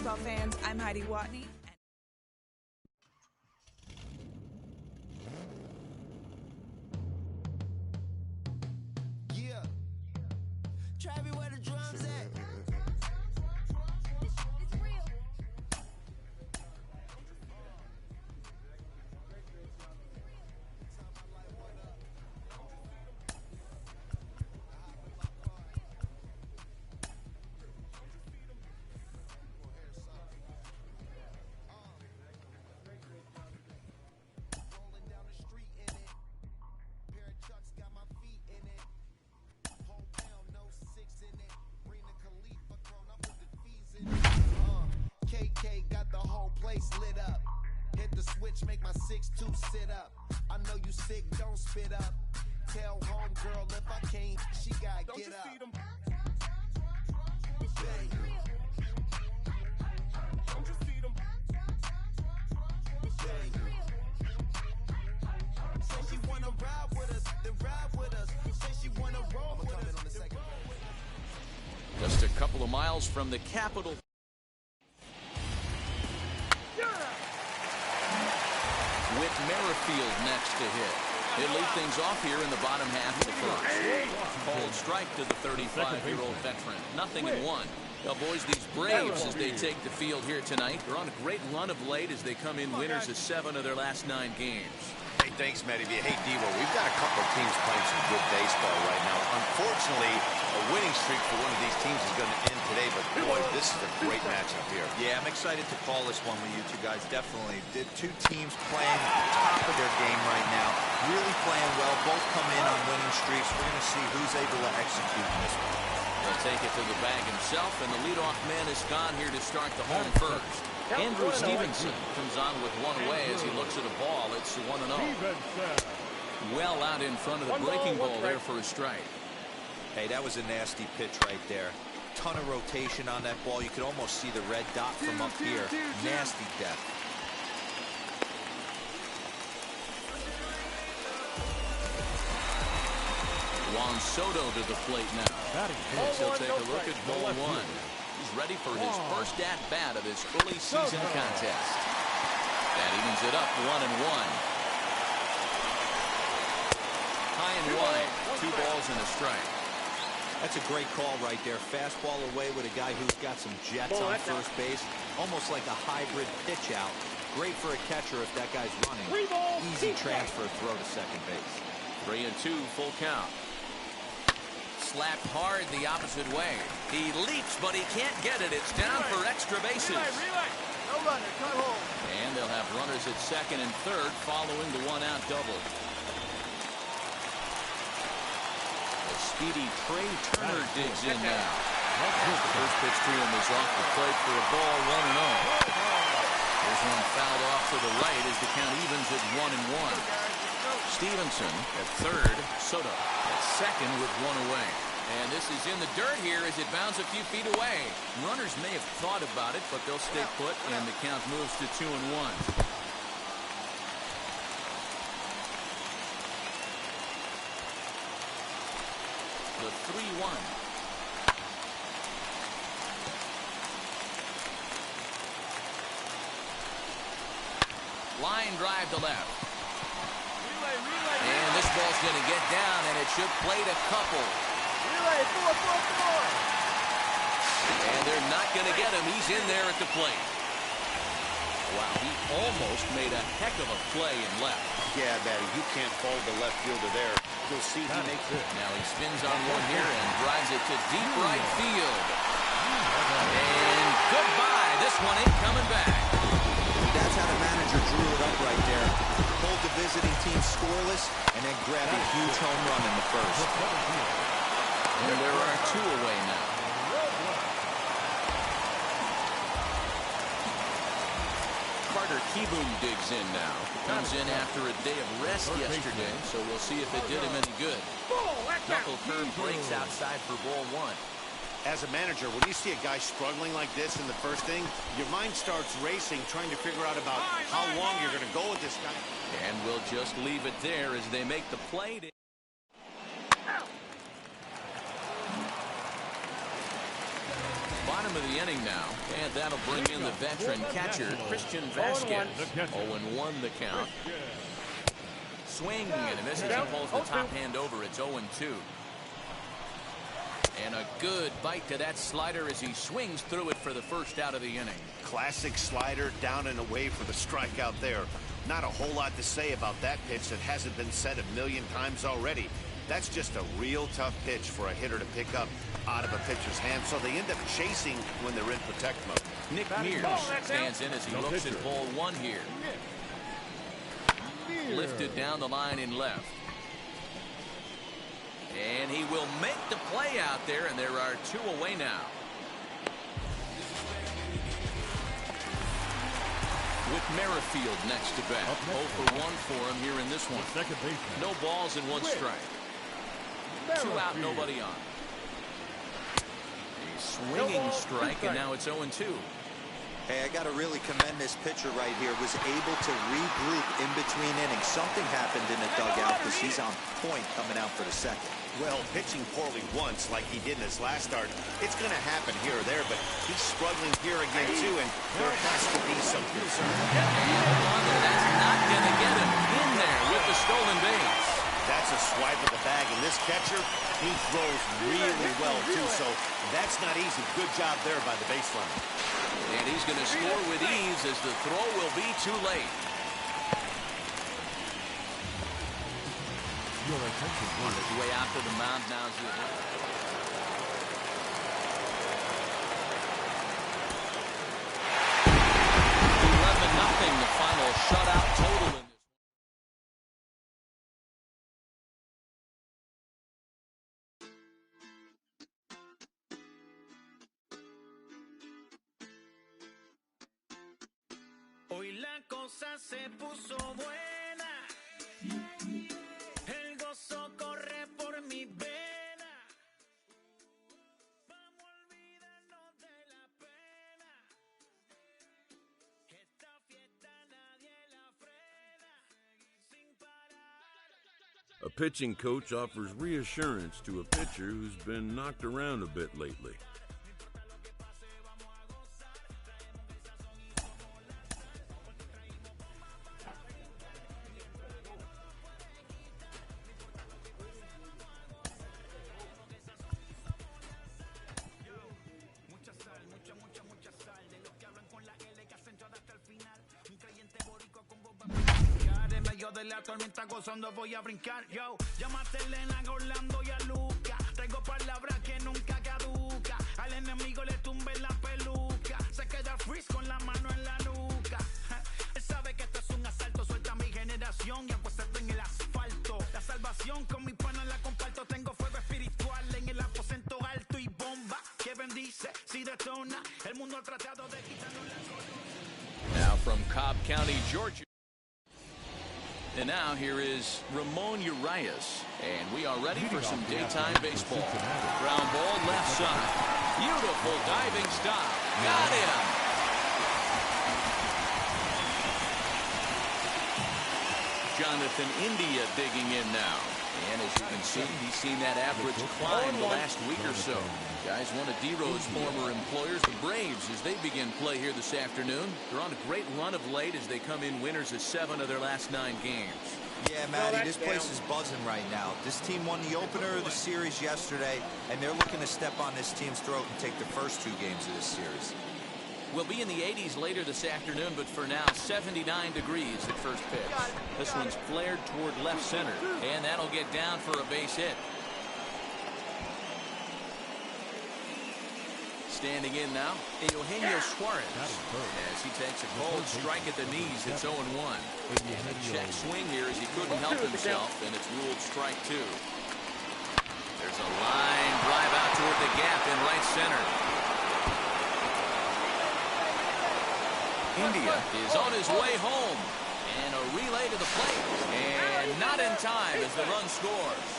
baseball fans, I'm Heidi Watney. Yeah. Travis, where the drums at? Got the whole place lit up. Hit the switch, make my 6'2" sit up. I know you sick, don't spit up. Tell homegirl if I can't, she gotta get up. Say she wanna ride with us, then ride with us. Say she wanna roll with us. Just a couple of miles from the capital. With Merrifield next to hit. He'll lead things off here in the bottom half of the first. Called strike to the 35-year-old veteran. 0-1. Well, boys, these Braves, as they take the field here tonight, they're on a great run of late as they come in winners of 7 of their last 9 games. Hey, thanks, Matty. Hey, Devo, we've got a couple of teams playing some good baseball right now. Unfortunately, a winning streak for one of these teams is going to end today, but boy, this is a great matchup here. Yeah, I'm excited to call this one with you two guys. Definitely. The two teams playing top of their game right now. Really playing well. Both come in on winning streaks. We're going to see who's able to execute in this one. He'll take it to the bag himself, and the leadoff man is gone here to start the home first. Andrew Stevenson comes on with one away as he looks at a ball. It's 1-0. Well out in front of the breaking ball there for a strike. Hey, that was a nasty pitch right there. Ton of rotation on that ball. You could almost see the red dot from up here. Nasty depth. Juan Soto to the plate now. He'll take a look at ball 1. He's ready for his first at-bat of this early season contest. That evens it up 1-1. High and wide. 2 balls and a strike. That's a great call right there. Fastball away with a guy who's got some jets on first base. Almost like a hybrid pitch out. Great for a catcher if that guy's running. Easy transfer throw to second base. 3-2, full count. Slapped hard the opposite way. He leaps, but he can't get it. It's down for extra bases. No runner, cut home. And they'll have runners at second and third following the 1-out double. The speedy Trey Turner digs in now. The first pitch to him is off the plate for a ball, 1-0. There's one fouled off to the right as the count evens at 1-1. Stevenson at third, Soto at second with 1 away. And this is in the dirt here as it bounds a few feet away. Runners may have thought about it, but they'll stay put, and the count moves to 2-1. The 3-1. Line drive to left. And this ball's going to get down, and it should plate a couple. And they're not going to get him. He's in there at the plate. Wow, he almost made a heck of a play in left. Yeah, Matty, you can't fault the left fielder there. You'll see he makes it. Now he spins on one here and drives it to deep right field. And goodbye. This one ain't coming back. That's how the manager drew it up right there. Hold the visiting team scoreless and then grab a huge home run in the first. And there are 2 away now. Carter Kieboom digs in now. Comes in after a day of rest yesterday, so we'll see if it did him any good. Knuckle curve breaks outside for ball 1. As a manager, when you see a guy struggling like this in the first inning, your mind starts racing, trying to figure out about how long you're going to go with this guy. And we'll just leave it there as they make the play. Bottom bottom of the inning now, and that'll bring in the veteran catcher, Christian Vasquez. 0-1 the count. Swing and a miss as he pulls the top hand over. It's 0-2. And a good bite to that slider as he swings through it for the first out of the inning. Classic slider, down and away for the strikeout there. Not a whole lot to say about that pitch that hasn't been said a million times already. That's just a real tough pitch for a hitter to pick up out of a pitcher's hand, so they end up chasing when they're in protect mode. Nick Mears stands in as he looks at ball one here. Lifted down the line in left. And he will make the play out there, and there are 2 away now. With Merrifield next to bat. 0 for 1 for him here in this one. No balls and 1 strike. 2 out, nobody on. A swinging strike, and now it's 0-2. Hey, I got to really commend this pitcher right here. Was able to regroup in between innings. Something happened in the dugout because he's on point coming out for the second. Well, pitching poorly once like he did in his last start, it's going to happen here or there, but he's struggling here again too, and there has to be some concern. And that's not going to get him in there with the stolen base. That's a swipe of the bag, and this catcher, he throws really well too, so that's not easy. Good job there by the baseline. And he's going to score with ease as the throw will be too late. On his way out to the mound now. 11-0, the final shutout total in this. Hoy la cosa se puso buena. El gozo corre por mi vena. Vamos a olvidarnos de la pena. Esta fiesta nadie la frena. Sin parar. A pitching coach offers reassurance to a pitcher who's been knocked around a bit lately. De la tormenta gozando voy a brincar, yo. Llámate a Elena, a Orlando y a Luca. Traigo palabras que nunca caduca. Al enemigo le tumbe la peluca. Se queda freeze con la mano en la nuca. Él sabe que esto es un asalto. Suelta mi generación y apuéstate en el asfalto. La salvación con mi pana la comparto. Tengo fuego espiritual en el aposento alto y bomba que bendice si detona. El mundo ha tratado de quitarnos la corona. Now from Cobb County, Georgia. And now here is Ramon Urias, and we are ready for some daytime baseball. Ground ball left side. Beautiful diving stop. Got him. Jonathan India digging in now. And as you can see, he's seen that average climb the last week or so. Guys, one of D-Rose former employers, the Braves, as they begin play here this afternoon. They're on a great run of late as they come in winners of 7 of their last 9 games. Yeah, Matty, this place is buzzing right now. This team won the opener of the series yesterday, and they're looking to step on this team's throat and take the first 2 games of this series. We'll be in the 80s later this afternoon, but for now, 79 degrees at first pitch. This one's flared toward left center, and that'll get down for a base hit. Standing in now, Eugenio Suarez, as he takes a cold strike at the knees. It's 0-1. And a check swing here as he couldn't help himself, and it's ruled strike 2. There's a line drive out toward the gap in right center. India is on his way home, and a relay to the plate, and not in time as the run scores.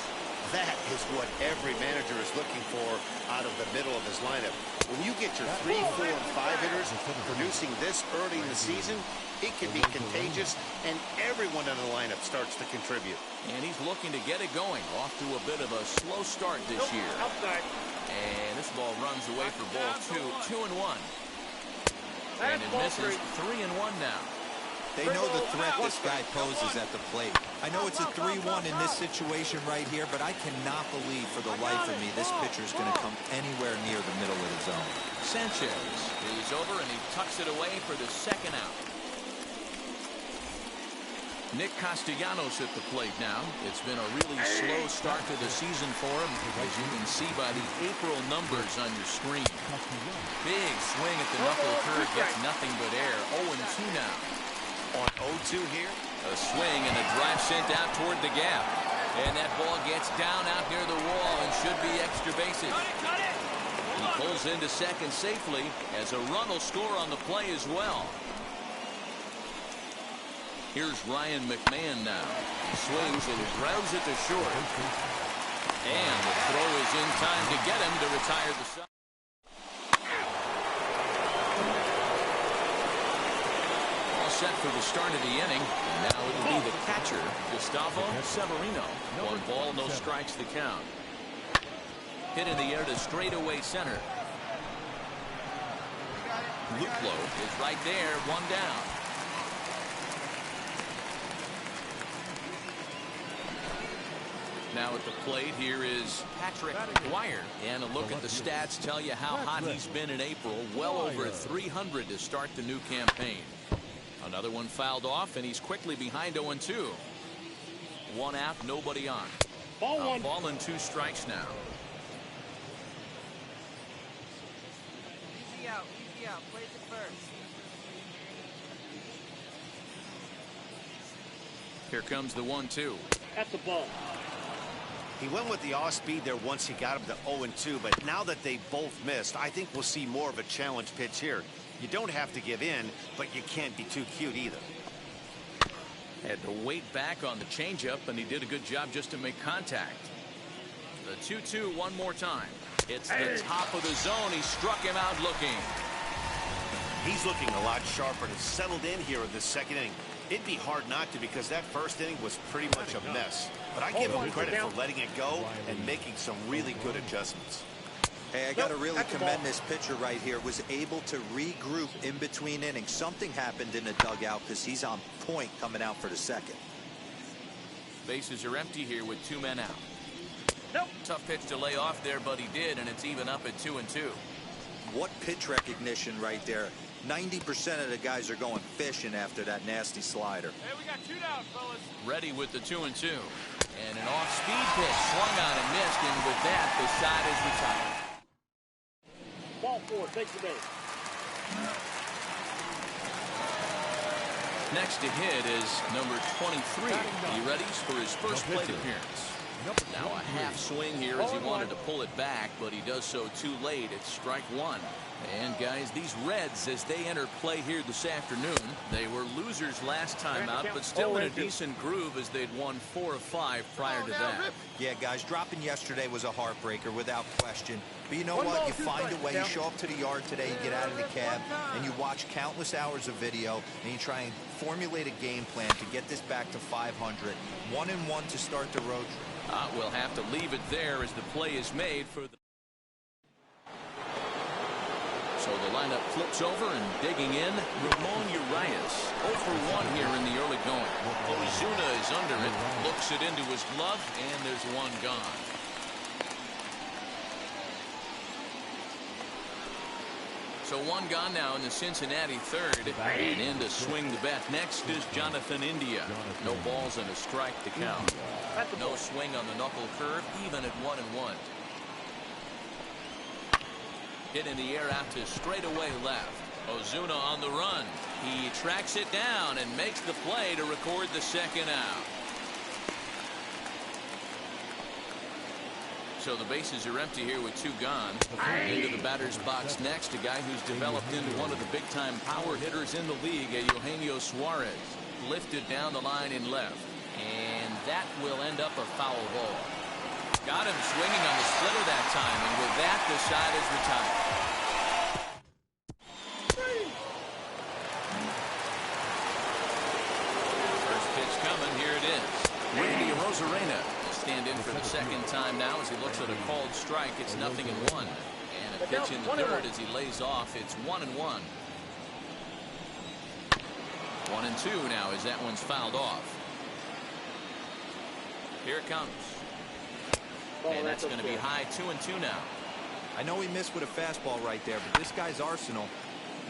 That is what every manager is looking for out of the middle of his lineup. When you get your 3, 4, and 5 hitters producing this early in the season, it can be contagious, and everyone in the lineup starts to contribute. And he's looking to get it going. Off to a bit of a slow start this year. And this ball runs away for ball 2, 2-1. And it misses 3-1 now. They know the threat this guy poses at the plate. I know it's a 3-1 in this situation right here, but I cannot believe for the life of me this pitcher is going to come anywhere near the middle of the zone. Sanchez is over, and he tucks it away for the second out. Nick Castellanos at the plate now. It's been a really slow start to the season for him, as you can see by the April numbers on your screen. Big swing at the knuckle curve, gets nothing but air. 0-2 now. On 0-2 here. A swing and a drive sent out toward the gap. And that ball gets down out near the wall and should be extra bases. He pulls into second safely, as a run will score on the play as well. Here's Ryan McMahon now. He swings and grounds it to short. And the throw is in time to get him to retire the side. All set for the start of the inning. And now it'll be the catcher, Gustavo Severino. 1 ball, no strikes the count. Hit in the air to straightaway center. Luplo is right there, 1 down. Now at the plate here is Patrick Dwyer. And a look at the stats tell you how hot he's been in April. Well over 300 to start the new campaign. Another one fouled off, and he's quickly behind 0-2. 1 out, nobody on. Ball and 2 strikes now. Easy out, plays it first. Here comes the 1-2. That's the ball. He went with the off speed there once he got him to 0-2, but now that they both missed, I think we'll see more of a challenge pitch here. You don't have to give in, but you can't be too cute either. Had to wait back on the changeup, and he did a good job just to make contact. The 2-2 one more time. It's the top of the zone. He struck him out looking. He's looking a lot sharper and settled in here in this second inning. It'd be hard not to, because that first inning was pretty much a mess. But I give him credit for letting it go and making some really good adjustments. Hey, I got to really commend this pitcher right here. Was able to regroup in between innings. Something happened in the dugout, because he's on point coming out for the second. Bases are empty here with 2 men out. Tough pitch to lay off there, but he did, and it's even up at 2-2. What pitch recognition right there. 90% of the guys are going fishing after that nasty slider. Hey, we got 2 down, fellas. Ready with the 2-2. And an off-speed pitch swung on and missed, and with that, the side is retired. Ball 4, takes the base. Next to hit is number 23. He readies for his first plate appearance. Now a half swing here as he wanted to pull it back, but he does so too late. It's strike 1. And guys, these Reds, as they enter play here this afternoon, they were losers last time out, but still in a decent groove as they'd won 4 of 5 prior to that. Yeah, guys, dropping yesterday was a heartbreaker without question. But you know what? You find a way. You show up to the yard today, you get out of the cab, and you watch countless hours of video, and you try and formulate a game plan to get this back to 500. 1-1 to start the road trip. We'll have to leave it there as the play is made for the... So the lineup flips over, and digging in, Ramon Urias. 0 for 1 here in the early going. Ozuna is under it, looks it into his glove, and there's 1 gone. So 1 gone now in the Cincinnati third. And in to swing the bat next is Jonathan India. No balls and a strike to count. No swing on the knuckle curve, even at 1-1. Hit in the air out to straightaway left. Ozuna on the run. He tracks it down and makes the play to record the second out. So the bases are empty here with 2 gone. Into the batter's box next, a guy who's developed into one of the big-time power hitters in the league, Eugenio Suarez. Lifted down the line in left. And that will end up a foul ball. Got him swinging on the splitter that time, and with that, the side is retired. First pitch coming. Here it is. Randy Arozarena will stand in for the second time now as he looks at a called strike. It's 0-1. And a pitch in the third as he lays off. It's 1-1. 1-2 now as that one's fouled off. Here it comes. And that's going to be high. 2-2 now. I know he missed with a fastball right there, but this guy's arsenal,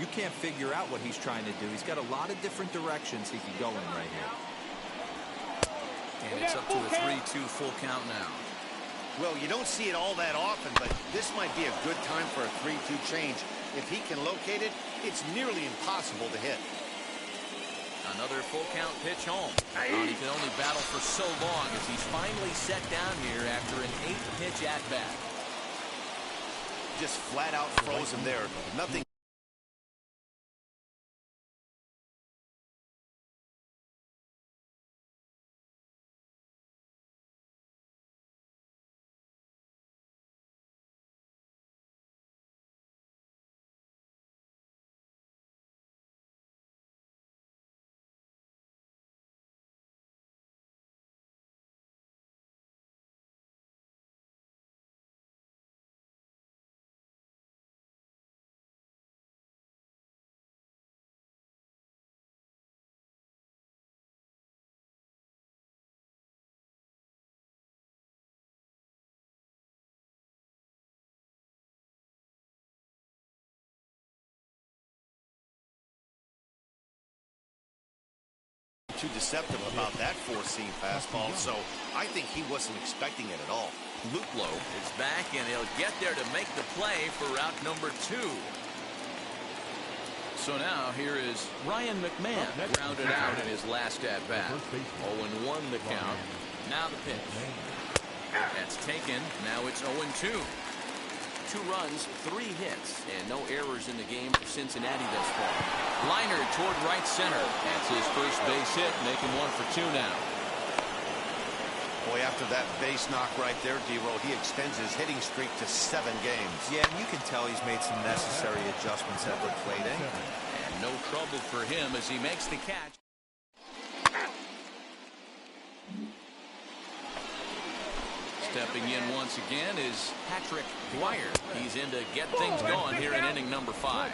you can't figure out what he's trying to do. He's got a lot of different directions he could go in right here. And it's up to a 3-2 full count now. Well, you don't see it all that often, but this might be a good time for a 3-2 change. If he can locate it, it's nearly impossible to hit. Another full count pitch home. He can only battle for so long as he's finally set down here after an 8-pitch at-bat. Just flat out frozen there. Nothing. Too deceptive about that four-seam fastball, so I think he wasn't expecting it at all. Luplow is back, and he'll get there to make the play for route number 2. So now here is Ryan McMahon, grounded out in his last at-bat. 0-1 the count. Now the pitch. That's taken. Now it's 0-2. 2 runs, 3 hits, and no errors in the game for Cincinnati thus far. Liner toward right center. That's his first base hit, making 1 for 2 now. Boy, after that base knock right there, D-Row, he extends his hitting streak to 7 games. Yeah, and you can tell he's made some necessary adjustments at the plate, eh? And no trouble for him as he makes the catch. Stepping in once again is Patrick Dwyer. He's in to get things going here in inning number 5.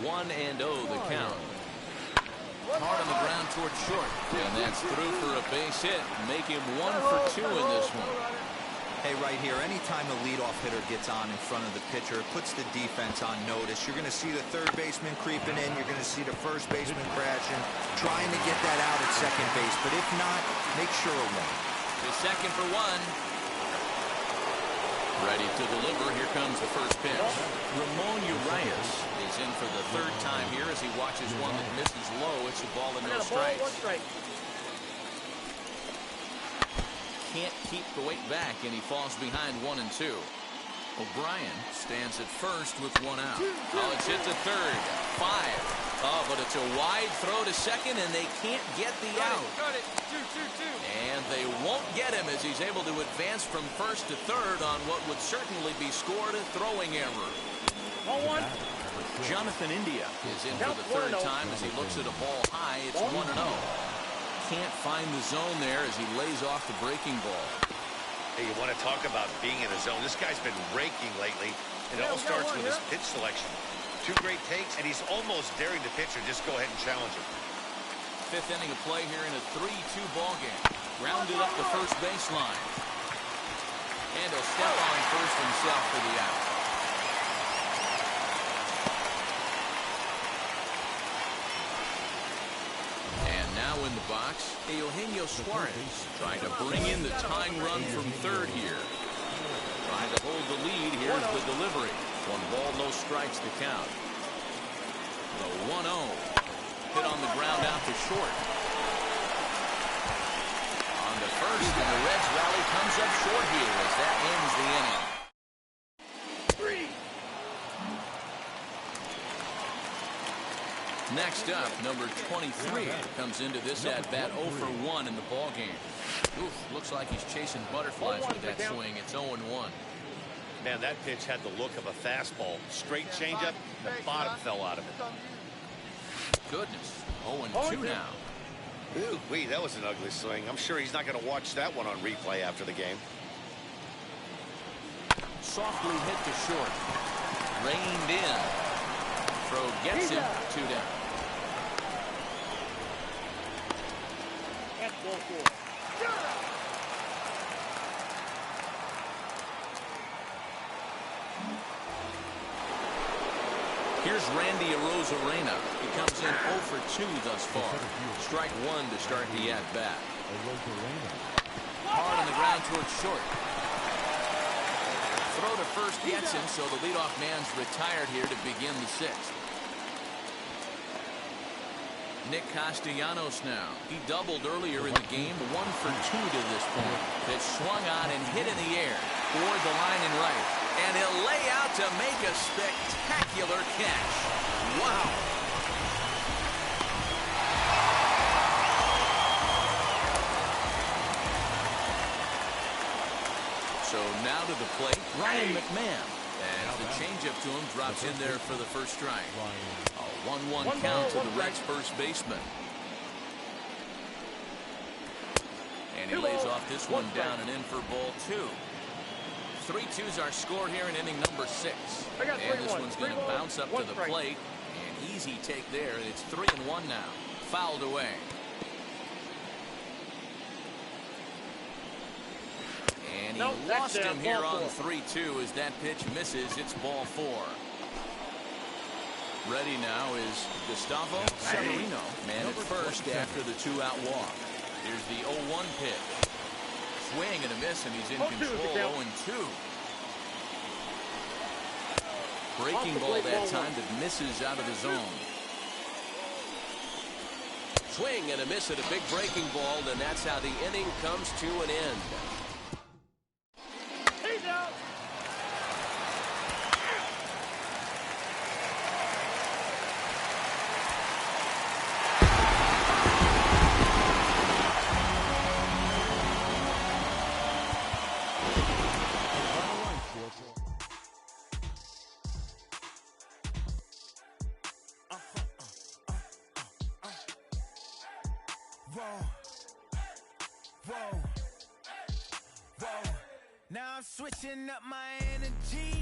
1-0 the count. Hard on the ground toward short. And that's through for a base hit. Make him 1 for 2 in this one. Hey, right here, anytime the leadoff hitter gets on in front of the pitcher, it puts the defense on notice. You're going to see the third baseman creeping in. You're going to see the first baseman crashing, trying to get that out at second base. But if not, make sure of one. The second for 1. Ready to deliver. Here comes the first pitch. Ramon Urias is in for the 3rd time here as he watches one that misses low. It's a ball and no strikes. Can't keep the weight back, and he falls behind 1 and 2. O'Brien stands at first with 1 out. Oh, it's hit to third. 5. Oh, but it's a wide throw to second, and they can't get the out. Got it. 2-2-2. And they won't get him as he's able to advance from first to third on what would certainly be scored a throwing error. 0-1. Jonathan India is in for the 3rd time as he looks at a ball high. It's 1-0. Can't find the zone there as he lays off the breaking ball. Hey, you want to talk about being in the zone? This guy's been raking lately. It all starts with his pitch selection. 2 great takes, and he's almost daring the pitcher just go ahead and challenge him. 5th inning of play here in a 3-2 ball game. Grounded up the first baseline. And he'll step on first himself for the out. And now in the box, Eugenio Suarez trying to bring in the tying run from third here. Trying to hold the lead. Here's the delivery. 1 ball, no strikes to count. The 1-0. Hit on the ground out to short. On to first, and the Reds rally comes up short here as that ends the inning. 3. Next up, number 23 comes into this at-bat 0 for 1 in the ballgame. Oof, looks like he's chasing butterflies with that swing. It's 0-1. Man, that pitch had the look of a fastball. Straight changeup, the bottom fell out of it. Goodness, 0-2 now. Ooh, wee, that was an ugly swing. I'm sure he's not going to watch that one on replay after the game. Softly hit to short. Reined in. Throw gets him. 2 down. That's ball 4. Here's Randy Arozarena. He comes in 0 for 2 thus far. Strike 1 to start the at-bat. Hard on the ground towards short. Throw to first gets him, so the leadoff man's retired here to begin the 6th. Nick Castellanos now. He doubled earlier in the game, 1 for 2 to this point. That swung on and hit in the air toward the line and right. And he'll lay out to make a spectacular catch. Wow. So now to the plate, Ryan McMahon. As the changeup to him drops in there for the first strike. A 1-1 count to the Reds' first baseman. And he lays off this one down and in for ball 2. 3-2's our score here in inning number 6. And this one's going to bounce up to the plate. An easy take there. It's 3-1 now. Fouled away. And he lost him here on 3-2 as that pitch misses. It's ball 4. Ready now is Gustavo Severino. Man at first after the 2-out walk. Here's the 0-1 pitch. Swing and a miss, and he's in control. 0-2. Breaking ball that time that misses out of the zone. Swing and a miss at a big breaking ball, and that's how the inning comes to an end. He's out. Now I'm switching up my energy.